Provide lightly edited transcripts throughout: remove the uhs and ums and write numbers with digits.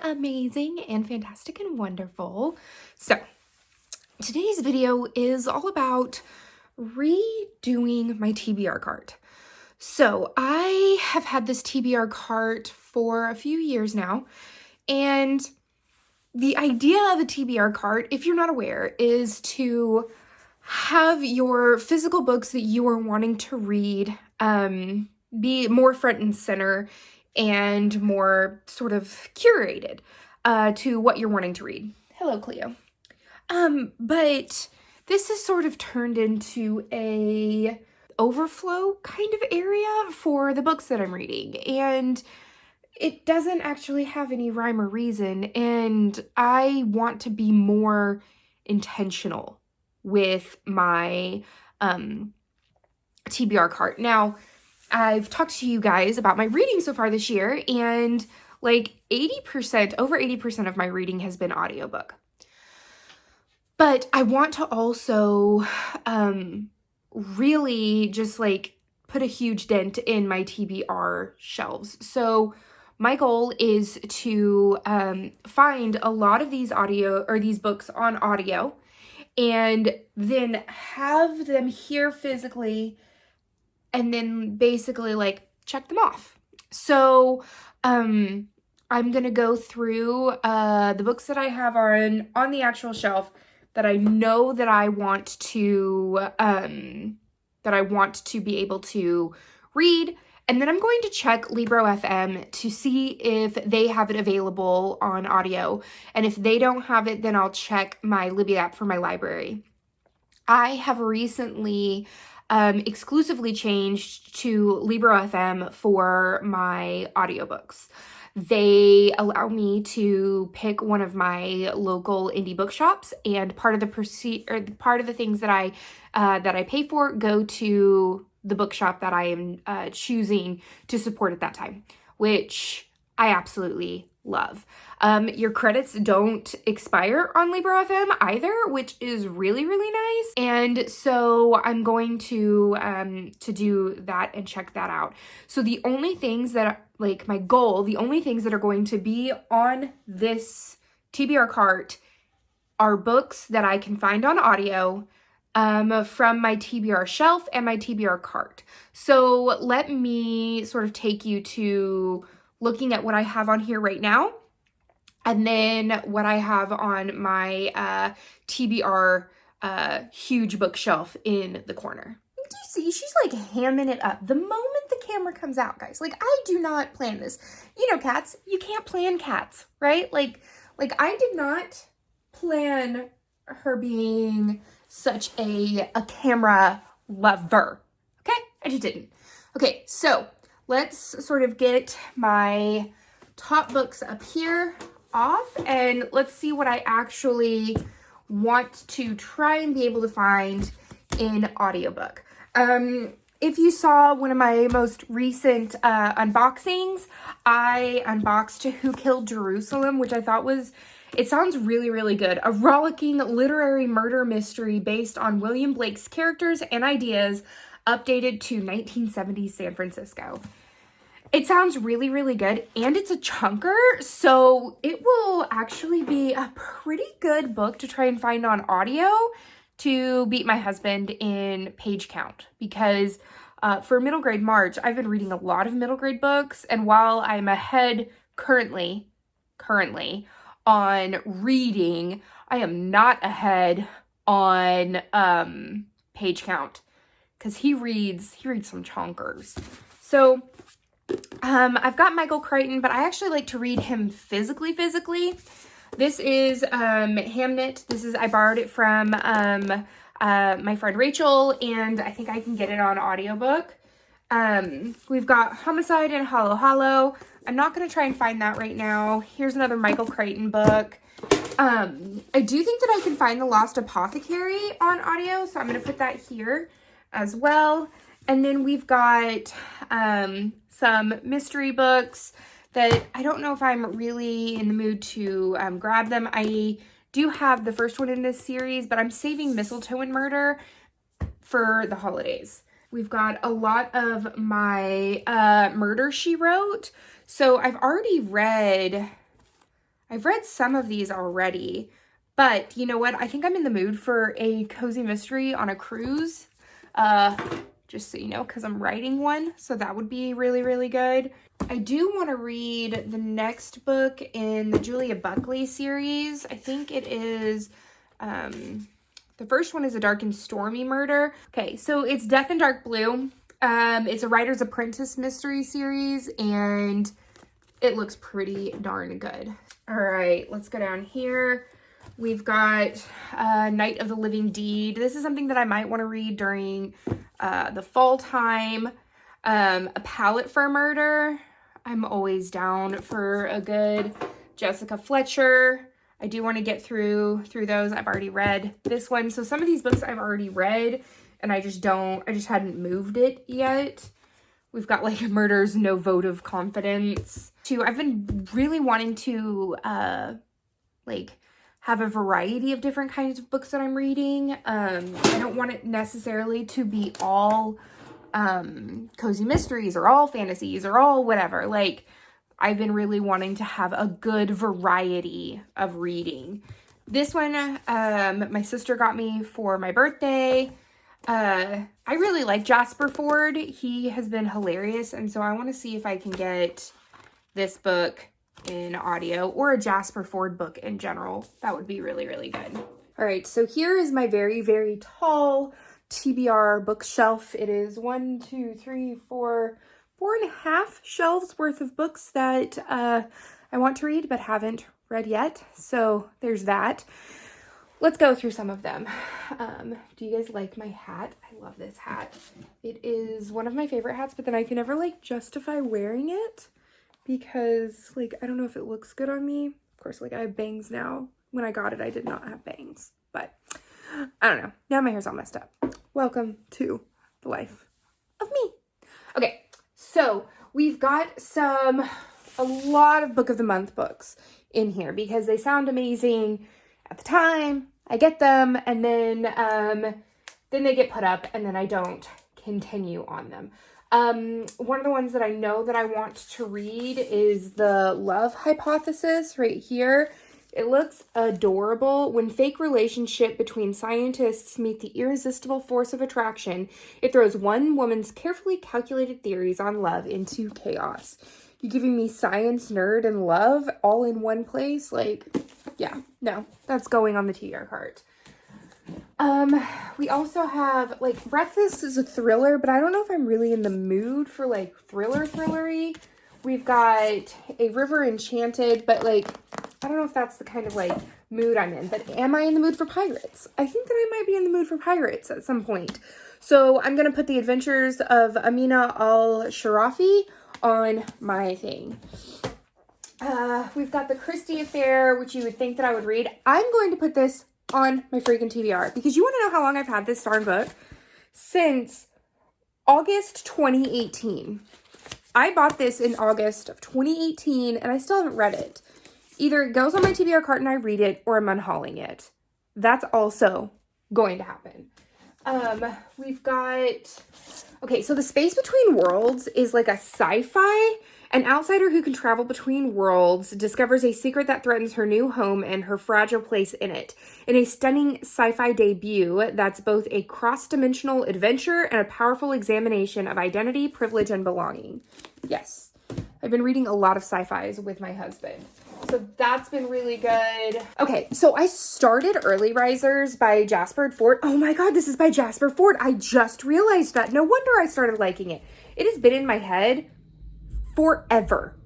amazing and fantastic and wonderful. So today's video is all about redoing my TBR cart. So I have had this TBR cart for a few years now, and the idea of a TBR cart, if you're not aware, is to have your physical books that you are wanting to read be more front and center and more sort of curated to what you're wanting to read. Hello, Cleo. But this has sort of turned into a overflow kind of area for the books that I'm reading, and it doesn't actually have any rhyme or reason, and I want to be more intentional with my TBR cart. Now, I've talked to you guys about my reading so far this year, and like 80%, over 80% of my reading has been audiobook. But I want to also really just like put a huge dent in my TBR shelves. So my goal is to find a lot of these these books on audio and then have them here physically and then basically like check them off. So I'm gonna go through the books that I have on the actual shelf that I know that I want to be able to read, and then I'm going to check Libro FM to see if they have it available on audio, and if they don't have it, then I'll check my Libby app for my library. I have recently exclusively changed to Libro FM for my audiobooks. They allow me to pick one of my local indie bookshops, and part of the things that I pay for go to the bookshop that I am choosing to support at that time, which I absolutely love. Your credits don't expire on Libro FM either, which is really, really nice. And so I'm going to do that and check that out. So the only things that the only things that are going to be on this TBR cart are books that I can find on audio from my TBR shelf and my TBR cart. So let me sort of take you to looking at what I have on here right now, and then what I have on my TBR huge bookshelf in the corner. Do you see? She's like hamming it up the moment the camera comes out, guys. Like, I do not plan this. You know, cats, you can't plan cats, right? Like I did not plan her being such a camera lover. Okay? I just didn't. Okay, so let's sort of get my top books up here off, and let's see what I actually want to try and be able to find in audiobook. If you saw one of my most recent unboxings, I unboxed Who Killed Jerusalem, which I thought it sounds really, really good. A rollicking literary murder mystery based on William Blake's characters and ideas, updated to 1970s San Francisco. It sounds really, really good, and it's a chunker, so it will actually be a pretty good book to try and find on audio to beat my husband in page count, because for middle grade March, I've been reading a lot of middle grade books, and while I'm ahead currently on reading, I am not ahead on page count, because he reads some chonkers. So I've got Michael Crichton, but I actually like to read him physically. This is Hamnet. I borrowed it from my friend Rachel, and I think I can get it on audiobook. We've got Homicide and Hollow Hollow. I'm not going to try and find that right now. Here's another Michael Crichton book. I do think that I can find The Lost Apothecary on audio, so I'm going to put that here as well. And then we've got some mystery books that I don't know if I'm really in the mood to grab them. I do have the first one in this series, but I'm saving Mistletoe and Murder for the holidays. We've got a lot of my Murder, She Wrote. So I've already read I've read some of these already, but you know what? I think I'm in the mood for a cozy mystery on a cruise. Just so you know, because I'm writing one, so that would be really, really good. I do want to read the next book in the Julia Buckley series. I think it is, the first one is A Dark and Stormy Murder. Okay, so it's Death in Dark Blue. It's a Writer's Apprentice mystery series, and it looks pretty darn good. All right, let's go down here. We've got Night of the Living Deed. This is something that I might want to read during the fall time. A Palette for Murder. I'm always down for a good Jessica Fletcher. I do want to get through those. I've already read this one. So some of these books I've already read, and I just hadn't moved it yet. We've got like Murder's No Vote of Confidence. I've been really wanting to like have a variety of different kinds of books that I'm reading. I don't want it necessarily to be all cozy mysteries or all fantasies or all whatever. Like, I've been really wanting to have a good variety of reading. This one, my sister got me for my birthday. I really like Jasper Ford. He has been hilarious, and so I want to see if I can get this book in audio, or a Jasper Ford book in general. That would be really, really good. All right, so here is my very, very tall TBR bookshelf. It is 1, 2, 3, 4, 4.5 shelves worth of books that I want to read but haven't read yet. So there's that. Let's go through some of them. Do you guys like my hat? I love this hat. It is one of my favorite hats, but then I can never like justify wearing it because like, I don't know if it looks good on me. Of course, like I have bangs now. When I got it, I did not have bangs, but I don't know. Now my hair's all messed up. Welcome to the life of me. Okay, so we've got a lot of book of the month books in here because they sound amazing at the time. I get them, and then they get put up, and then I don't continue on them. One of the ones that I know that I want to read is The Love Hypothesis right here. It looks adorable. When fake relationship between scientists meet the irresistible force of attraction, it throws one woman's carefully calculated theories on love into chaos. You giving me science, nerd, and love all in one place? Like, yeah, no, that's going on the TBR cart. We also have, like, Breakfast is a thriller, but I don't know if I'm really in the mood for, like, thrillery. We've got A River Enchanted, but, like, I don't know if that's the kind of, like, mood I'm in. But am I in the mood for pirates? I think that I might be in the mood for pirates at some point. So I'm going to put The Adventures of Amina al-Sharafi on my thing. We've got The Christie Affair, which you would think that I would read. I'm going to put this on my freaking TBR because you want to know how long I've had this darn book? Since August 2018. I bought this in August of 2018 and I still haven't read it. Either it goes on my TBR cart and I read it, or I'm unhauling it. That's also going to happen. We've got, okay, so The Space Between Worlds is like a sci-fi. An outsider who can travel between worlds discovers a secret that threatens her new home and her fragile place in it. In a stunning sci-fi debut that's both a cross-dimensional adventure and a powerful examination of identity, privilege, and belonging. Yes, I've been reading a lot of sci-fis with my husband. So that's been really good. Okay, so I started Early Risers by Jasper Ford. Oh my god, this is by Jasper Ford. I just realized that. No wonder I started liking it. It has been in my head forever.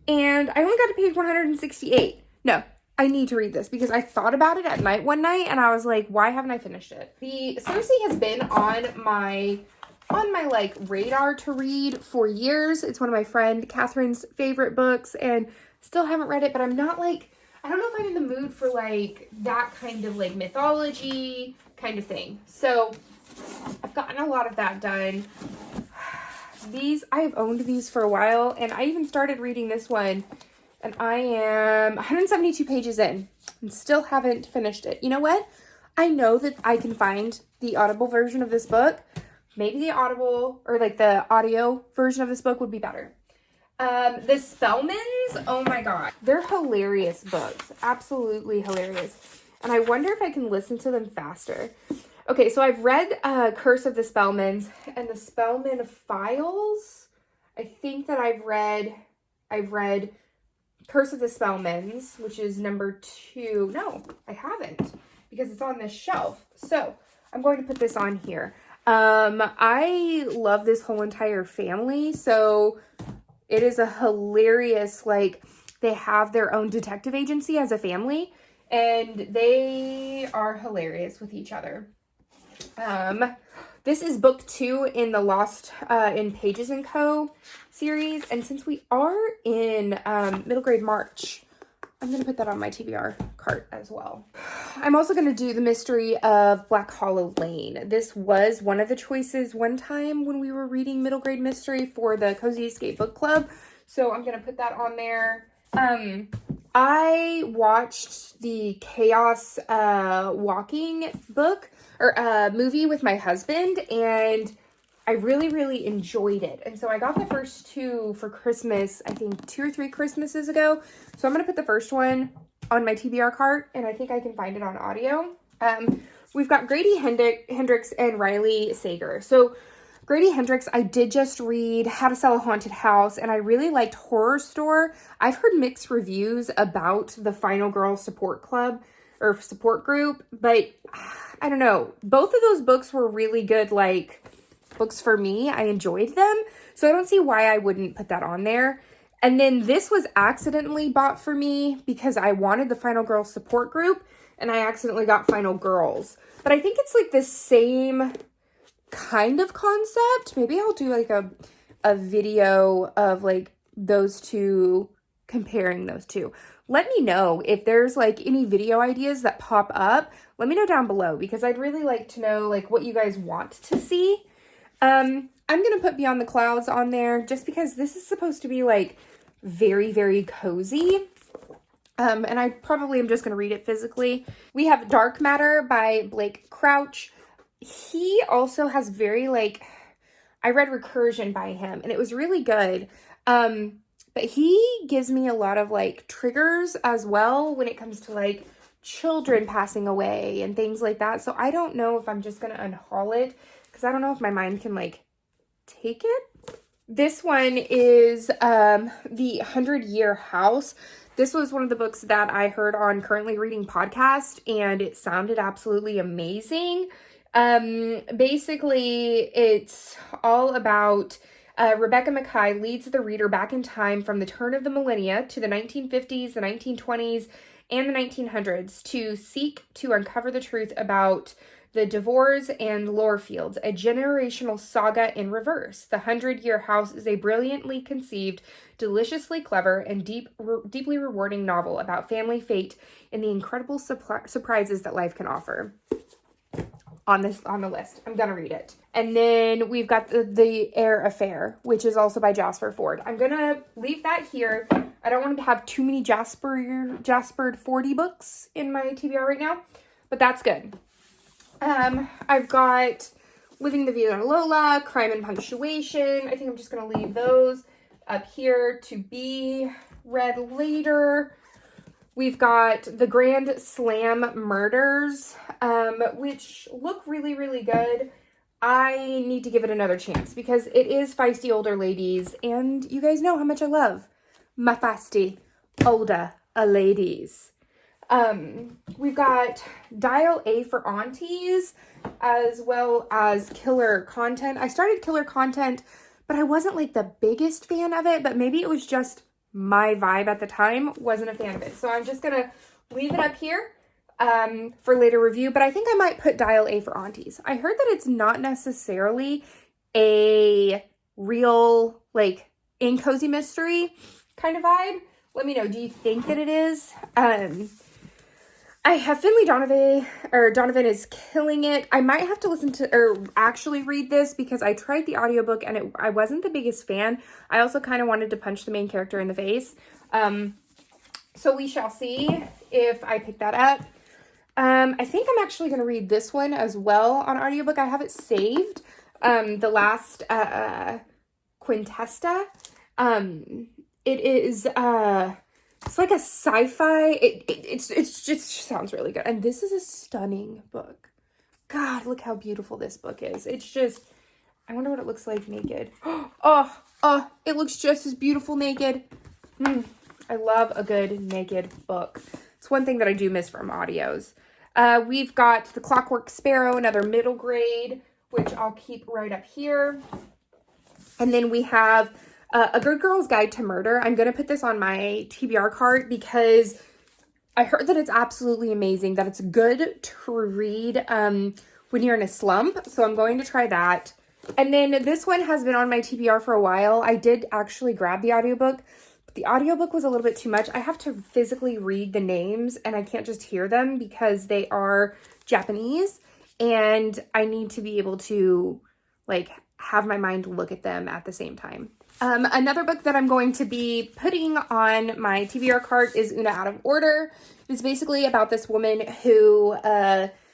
And I only got to page 168. No, I need to read this because I thought about it at night one night and I was like, why haven't I finished it? The Circe has been on my like radar to read for years. It's one of my friend Catherine's favorite books and still haven't read it, but I'm not like, I don't know if I'm in the mood for like that kind of like mythology kind of thing. So I've gotten a lot of that done. I have owned these for a while, and I even started reading this one, and I am 172 pages in and still haven't finished it. You know what? I know that I can find the Audible version of this book. Maybe the Audible or like the audio version of this book would be better. The Spellmans, oh my god. They're hilarious books. Absolutely hilarious. And I wonder if I can listen to them faster. Okay, so I've read Curse of the Spellmans and the Spellman Files. I think that I've read Curse of the Spellmans, which is number 2. No, I haven't, because it's on this shelf. So I'm going to put this on here. I love this whole entire family, so it is a hilarious, like, they have their own detective agency as a family, and they are hilarious with each other. This is book 2 in the Lost in Pages & Co. series, and since we are in middle grade March, I'm going to put that on my TBR cart as well. I'm also going to do the mystery of Black Hollow Lane. This was one of the choices one time when we were reading middle grade mystery for the Cozy Escape Book Club, so I'm going to put that on there. I watched the Chaos Walking book or movie with my husband, and I really, really enjoyed it. And so I got the first 2 for Christmas, I think 2 or 3 Christmases ago. So I'm going to put the first one on my TBR cart, and I think I can find it on audio. We've got Grady Hendrix and Riley Sager. So Grady Hendrix, I did just read How to Sell a Haunted House, and I really liked Horror Store. I've heard mixed reviews about the Final Girl support club or support group, but I don't know. Both of those books were really good, like, books for me. I enjoyed them, so I don't see why I wouldn't put that on there. And then this was accidentally bought for me because I wanted the Final Girl support group, and I accidentally got Final Girls. But I think it's like the same kind of concept. Maybe I'll do like a video of like those two, comparing those two. Let me know if there's like any video ideas that pop up. Let me know down below, because I'd really like to know like what you guys want to see. I'm gonna put Beyond the Clouds on there just because this is supposed to be like very, very cozy. And I probably am just gonna read it physically. We have Dark Matter by Blake Crouch. He also has very like, I read Recursion by him and it was really good. But he gives me a lot of like triggers as well when it comes to like children passing away and things like that. So I don't know if I'm just gonna unhaul it, because I don't know if my mind can like take it. This one is The 100-Year House. This was one of the books that I heard on Currently Reading podcast, and it sounded absolutely amazing. Basically, it's all about Rebecca Mackay leads the reader back in time from the turn of the millennia to the 1950s, the 1920s, and the 1900s to seek to uncover the truth about the Devores and Lorefields, a generational saga in reverse. The 100-Year House is a brilliantly conceived, deliciously clever, and deeply rewarding novel about family fate and the incredible surprises that life can offer. On the list. I'm gonna read it. And then we've got the Air Affair, which is also by Jasper Ford. I'm gonna leave that here. I don't want to have too many Jasper Fordy books in my TBR right now, but that's good. I've got Living the Vida Lola, Crime and Punctuation. I think I'm just gonna leave those up here to be read later. We've got The Grand Slam Murders, which look really, really good. I need to give it another chance because it is feisty older ladies, and you guys know how much I love my feisty older ladies. We've got Dial A for Aunties, as well as Killer Content. I started Killer Content, but I wasn't like the biggest fan of it, but maybe it was just my vibe at the time. Wasn't a fan of it. So I'm just gonna leave it up here for later review, but I think I might put Dial A for Aunties. I heard that it's not necessarily a real like in cozy mystery kind of vibe. Let me know, do you think that it is? I have Finley Donovan is killing it. I might have to listen to or actually read this because I tried the audiobook and I wasn't the biggest fan. I also kind of wanted to punch the main character in the face. So we shall see if I pick that up. I think I'm actually going to read this one as well on audiobook. I have it saved. The Last Quintesta. It is, it's like a sci-fi, it's just sounds really good. And this is a stunning book. God, look how beautiful this book is. It's just, I wonder what it looks like naked. Oh, it looks just as beautiful naked. I love a good naked book. It's one thing that I do miss from audios. We've got The Clockwork Sparrow, another middle grade, which I'll keep right up here. And then we have A Good Girl's Guide to Murder. I'm going to put this on my TBR cart because I heard that it's absolutely amazing, that it's good to read when you're in a slump. So I'm going to try that. And then this one has been on my TBR for a while. I did actually grab the audiobook, but the audiobook was a little bit too much. I have to physically read the names and I can't just hear them because they are Japanese and I need to be able to like have my mind look at them at the same time. Another book that I'm going to be putting on my TBR cart is Una Out of Order. It's basically about this woman who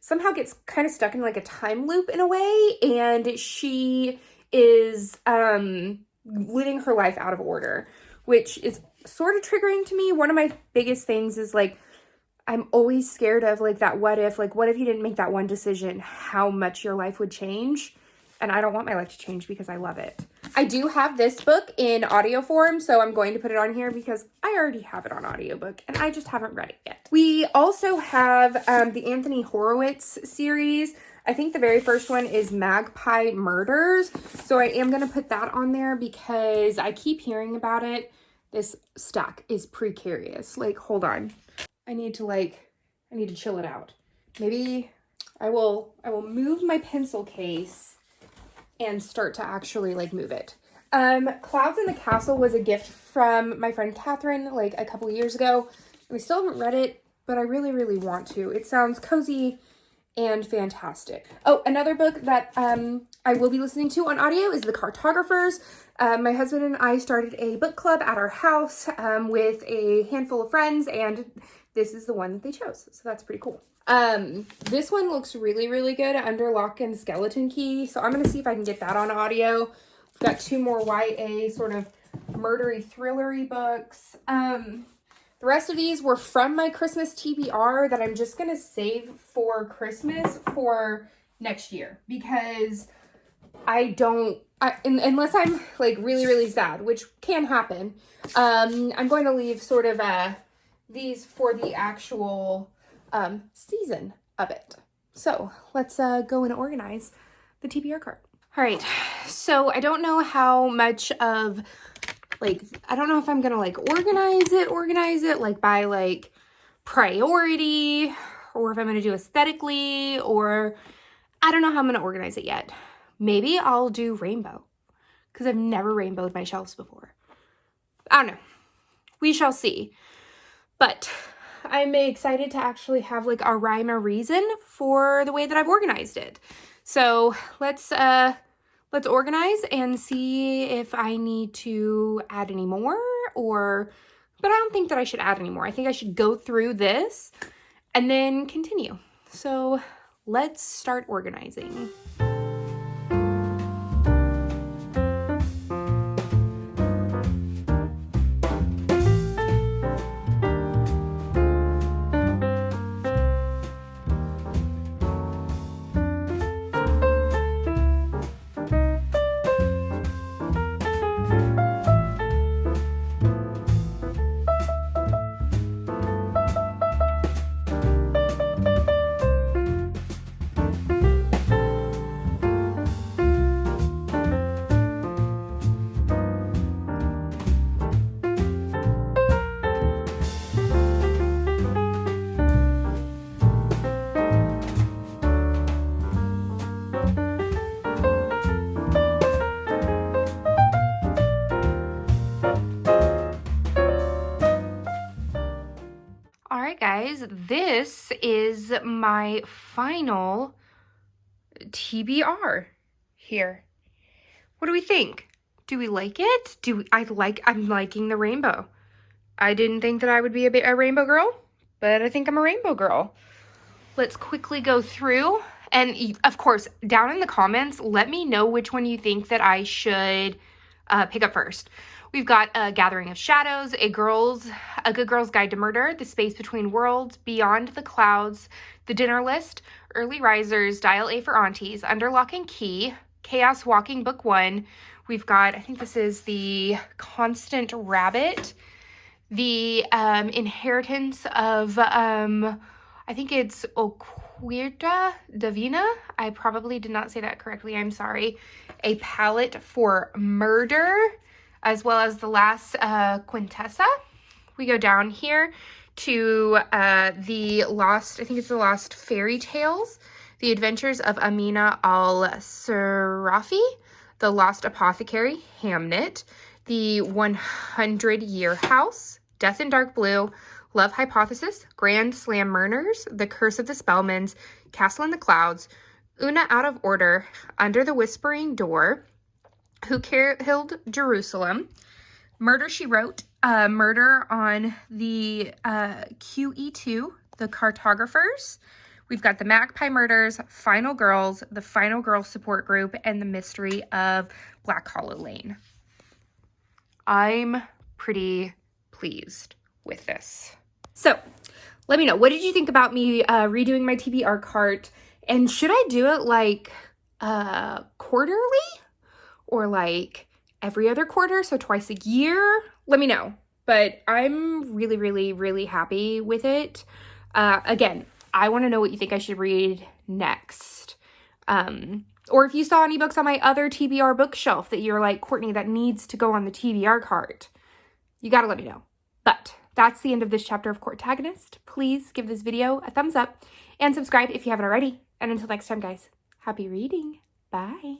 somehow gets kind of stuck in like a time loop in a way, and she is living her life out of order, which is sort of triggering to me. One of my biggest things is like, I'm always scared of like that what if you didn't make that one decision, how much your life would change. And I don't want my life to change because I love it. I do have this book in audio form, so I'm going to put it on here because I already have it on audiobook and I just haven't read it yet. We also have the Anthony Horowitz series. I think the very first one is Magpie Murders. So I am going to put that on there because I keep hearing about it. This stack is precarious. Like, hold on. I need to chill it out. Maybe I will move my pencil case and start to actually like move it. Clouds in the Castle was a gift from my friend Catherine like a couple years ago. We still haven't read it, but I really, really want to. It sounds cozy and fantastic. Oh, another book that I will be listening to on audio is The Cartographers. My husband and I started a book club at our house with a handful of friends, and this is the one that they chose. So that's pretty cool. This one looks really, really good, Under Lock and Skeleton Key. So I'm going to see if I can get that on audio. We've got two more YA sort of murdery thrillery books. The rest of these were from my Christmas TBR that I'm just going to save for Christmas for next year because unless I'm like really, really sad, which can happen. I'm going to leave sort of, these for the actual season of it. So let's go and organize the TBR cart. All right, so I don't know how much of like, I don't know if I'm gonna like organize it like by like priority, or if I'm gonna do aesthetically, or I don't know how I'm gonna organize it yet. Maybe I'll do rainbow because I've never rainbowed my shelves before. I don't know. We shall see. But I'm excited to actually have like a rhyme or reason for the way that I've organized it. So let's organize and see if I need to add any more but I don't think that I should add any more. I think I should go through this and then continue. So let's start organizing. Guys, this is my final TBR here. What do we think? Do we like it? I'm liking the rainbow. I didn't think that I would be a rainbow girl, but I think I'm a rainbow girl. Let's quickly go through, and of course, down in the comments, let me know which one you think that I should pick up first. We've got A Gathering of Shadows, A Good Girl's Guide to Murder, The Space Between Worlds, Beyond the Clouds, The Dinner List, Early Risers, Dial A for Aunties, Under Lock and Key, Chaos Walking Book 1. We've got, I think this is The Constant Rabbit, The Inheritance of, I think it's Oquirta Divina. I probably did not say that correctly. I'm sorry. A Palette for Murder, as well as The Last Quintessa. We go down here to the Lost, I think it's The Lost Fairy Tales, The Adventures of Amina al-Sarafi, The Lost Apothecary, Hamnet, The 100-Year House, Death in Dark Blue, Love Hypothesis, Grand Slam Murners, The Curse of the Spellmans, Castle in the Clouds, Una Out of Order, Under the Whispering Door, Who Killed Jerusalem, Murder, She Wrote, Murder on the QE2, The Cartographers. We've got The Magpie Murders, Final Girls, The Final Girl Support Group, and The Mystery of Black Hollow Lane. I'm pretty pleased with this. So, let me know. What did you think about me redoing my TBR cart? And should I do it like quarterly? Or like every other quarter, so twice a year? Let me know. But I'm really, really, really happy with it. Again, I want to know what you think I should read next. Or if you saw any books on my other TBR bookshelf that you're like, Courtney, that needs to go on the TBR cart, you gotta let me know. But that's the end of this chapter of Courtagonist. Please give this video a thumbs up and subscribe if you haven't already. And until next time, guys, happy reading. Bye.